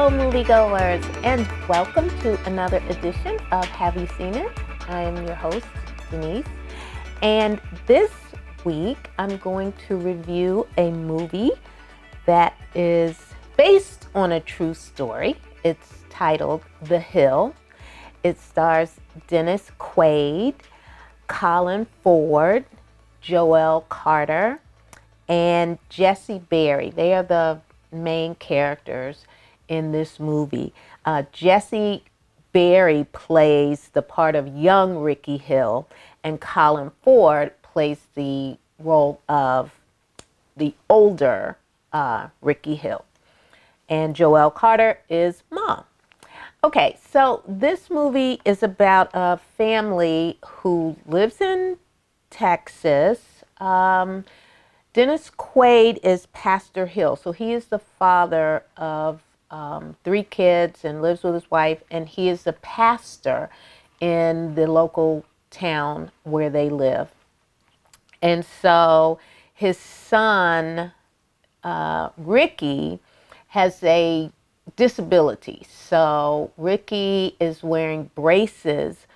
Hello, moviegoers, and welcome to another edition of Have You Seen It? I am your host, Denise, and this week I'm going to review a movie that is based on a true story. It's titled The Hill. It stars Dennis Quaid, Colin Ford, Joel Carter, and Jesse Berry. They are the main characters in this movie. Jesse Berry plays the part of young Ricky Hill, and Colin Ford plays the role of the older Ricky Hill. And Joel Carter is Mom. Okay, so this movie is about a family who lives in Texas. Dennis Quaid is Pastor Hill, so he is the father of 3 kids and lives with his wife, and he is the pastor in the local town where they live. And so his son, Ricky, has a disability. So Ricky is wearing braces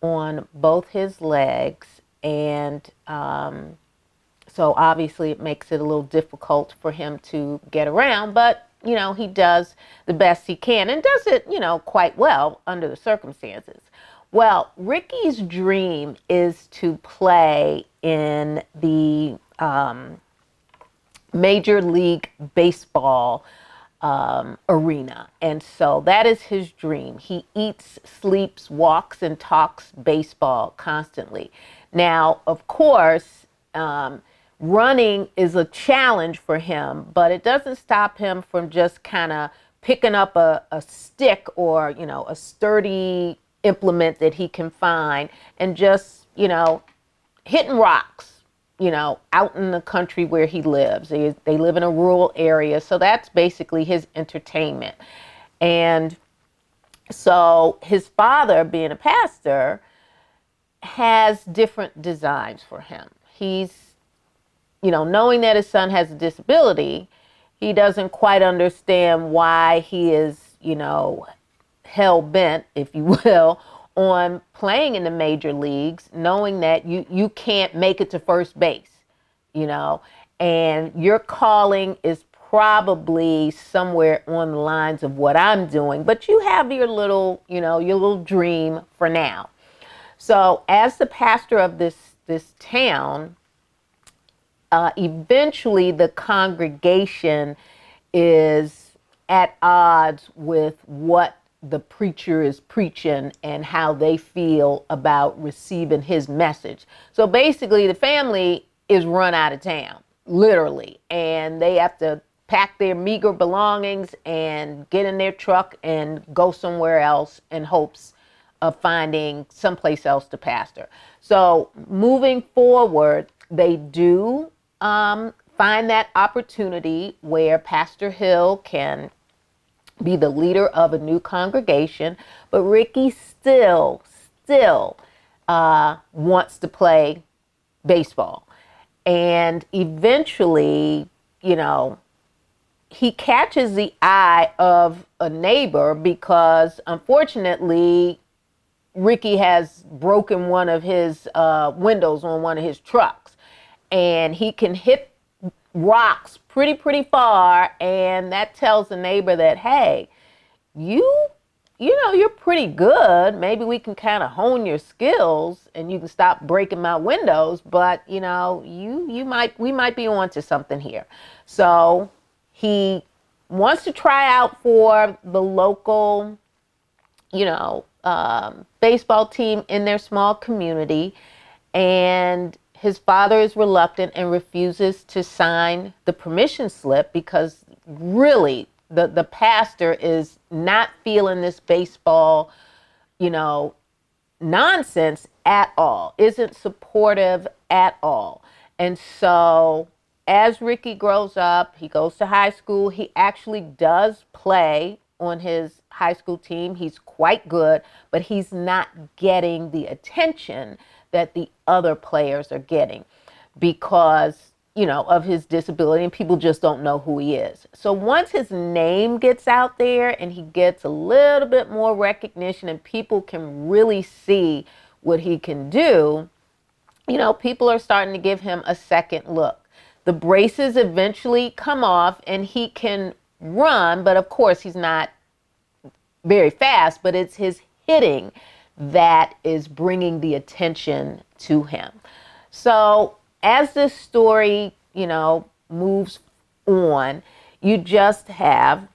on both his legs, and so obviously it makes it a little difficult for him to get around, but he does the best he can and does it, quite well under the circumstances. Well, Ricky's dream is to play in the Major League Baseball arena. And so that is his dream. He eats, sleeps, walks, and talks baseball constantly. Now, of course, running is a challenge for him, but it doesn't stop him from just kind of picking up a stick or, a sturdy implement that he can find and just, hitting rocks, out in the country where he lives. They live in a rural area, so that's basically his entertainment. And so his father, being a pastor, has different designs for him. He's knowing that his son has a disability, he doesn't quite understand why he is, hell-bent, if you will, on playing in the major leagues, knowing that you can't make it to first base, and your calling is probably somewhere on the lines of what I'm doing, but you have your little, your little dream for now. So as the pastor of this town, eventually the congregation is at odds with what the preacher is preaching and how they feel about receiving his message. So basically the family is run out of town, literally, and they have to pack their meager belongings and get in their truck and go somewhere else in hopes of finding someplace else to pastor. So moving forward, they do find that opportunity where Pastor Hill can be the leader of a new congregation, but Ricky still wants to play baseball. And eventually, he catches the eye of a neighbor because, unfortunately, Ricky has broken one of his windows on one of his trucks. And he can hit rocks pretty far, and that tells the neighbor that, hey, you're pretty good. Maybe we can kind of hone your skills and you can stop breaking my windows, but we might be onto something here. So he wants to try out for the local baseball team in their small community, and his father is reluctant and refuses to sign the permission slip because really the pastor is not feeling this baseball, nonsense at all, isn't supportive at all. And so as Ricky grows up, he goes to high school. He actually does play on his high school team. He's quite good, but he's not getting the attention that the other players are getting because, of his disability, and people just don't know who he is. So once his name gets out there and he gets a little bit more recognition and people can really see what he can do, people are starting to give him a second look. The braces eventually come off and he can run, but of course he's not very fast, but it's his hitting that is bringing the attention to him. So as this story, moves on, you just have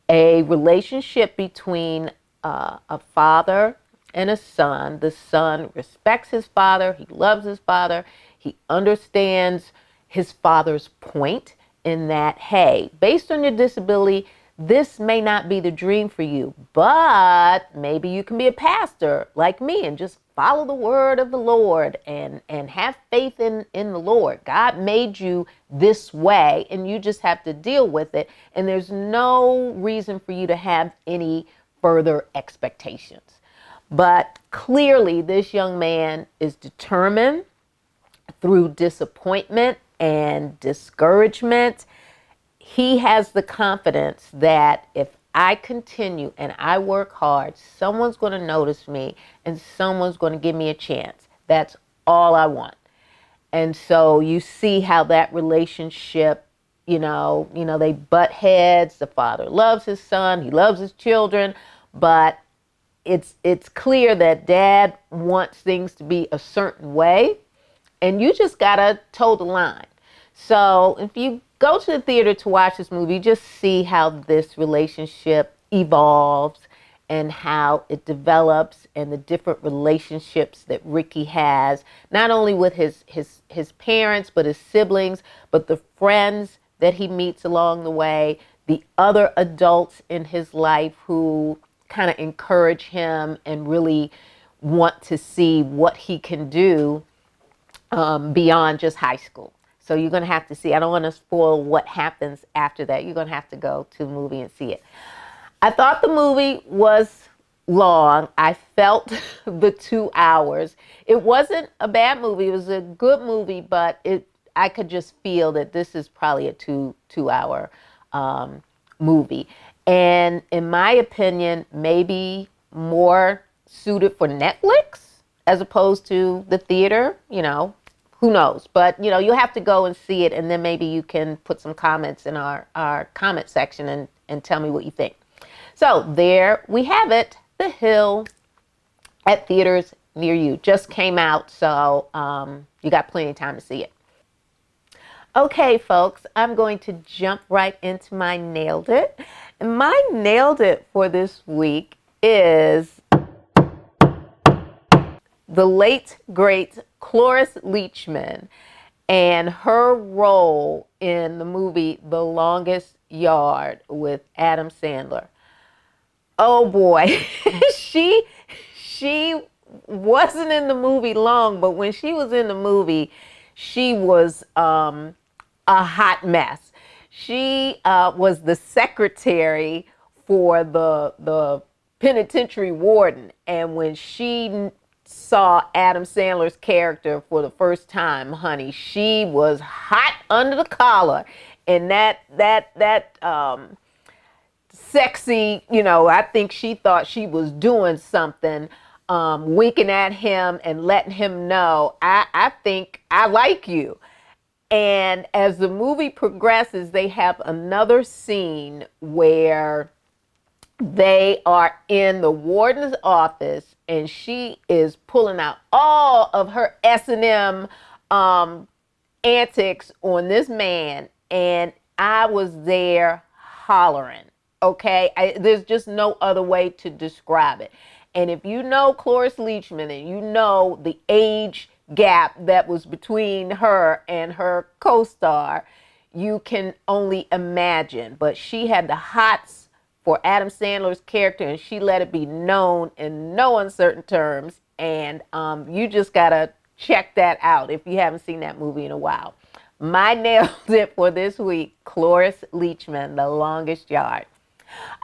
a relationship between a father and a son. The son respects his father. He loves his father. He understands his father's point in that, hey, based on your disability, this may not be the dream for you, but maybe you can be a pastor like me and just follow the word of the Lord and have faith in the Lord. God made you this way and you just have to deal with it. And there's no reason for you to have any further expectations. But clearly this young man is determined through disappointment and discouragement. He has the confidence that if I continue and I work hard, someone's going to notice me and someone's going to give me a chance. That's all I want. And so you see how that relationship, they butt heads. The father loves his son. He loves his children. But it's clear that dad wants things to be a certain way. And you just got to toe the line. So if you go to the theater to watch this movie, just see how this relationship evolves and how it develops and the different relationships that Ricky has, not only with his parents, but his siblings, but the friends that he meets along the way, the other adults in his life who kind of encourage him and really want to see what he can do beyond just high school. So you're going to have to see. I don't want to spoil what happens after that. You're going to have to go to the movie and see it. I thought the movie was long. I felt the 2 hours. It wasn't a bad movie. It was a good movie, but I could just feel that this is probably a two-hour movie. And in my opinion, maybe more suited for Netflix as opposed to the theater, Who knows? But, you'll have to go and see it, and then maybe you can put some comments in our comment section and tell me what you think. So there we have it, The Hill at theaters near you. Just came out, so you got plenty of time to see it. Okay, folks, I'm going to jump right into my Nailed It. And my Nailed It for this week is the late, great Cloris Leachman and her role in the movie The Longest Yard with Adam Sandler. Oh boy, she wasn't in the movie long, but when she was in the movie, she was a hot mess. She was the secretary for the penitentiary warden, and when she saw Adam Sandler's character for the first time, honey, she was hot under the collar, and that sexy, I think she thought she was doing something, winking at him and letting him know, I think I like you. And as the movie progresses, they have another scene where they are in the warden's office and she is pulling out all of her S&M antics on this man. And I was there hollering. Okay, there's just no other way to describe it. And if you know Cloris Leachman and you know the age gap that was between her and her co-star, you can only imagine. But she had the hots for Adam Sandler's character, and she let it be known in no uncertain terms. And you just gotta check that out if you haven't seen that movie in a while. My Nailed It for this week, Cloris Leachman, The Longest Yard.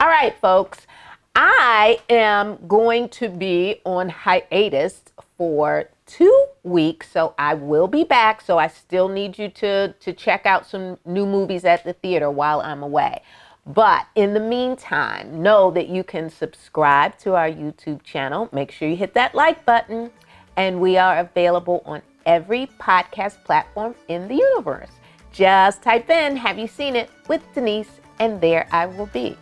All right, folks, I am going to be on hiatus for 2 weeks, so I will be back. So I still need you to check out some new movies at the theater while I'm away. But in the meantime, know that you can subscribe to our YouTube channel. Make sure you hit that like button. And we are available on every podcast platform in the universe. Just type in, "Have you seen it?" with Denise, and there I will be.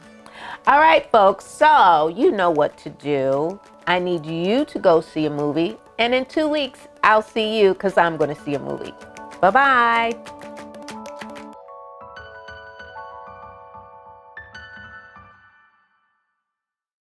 All right, folks, so you know what to do. I need you to go see a movie. And in 2 weeks, I'll see you because I'm going to see a movie. Bye-bye.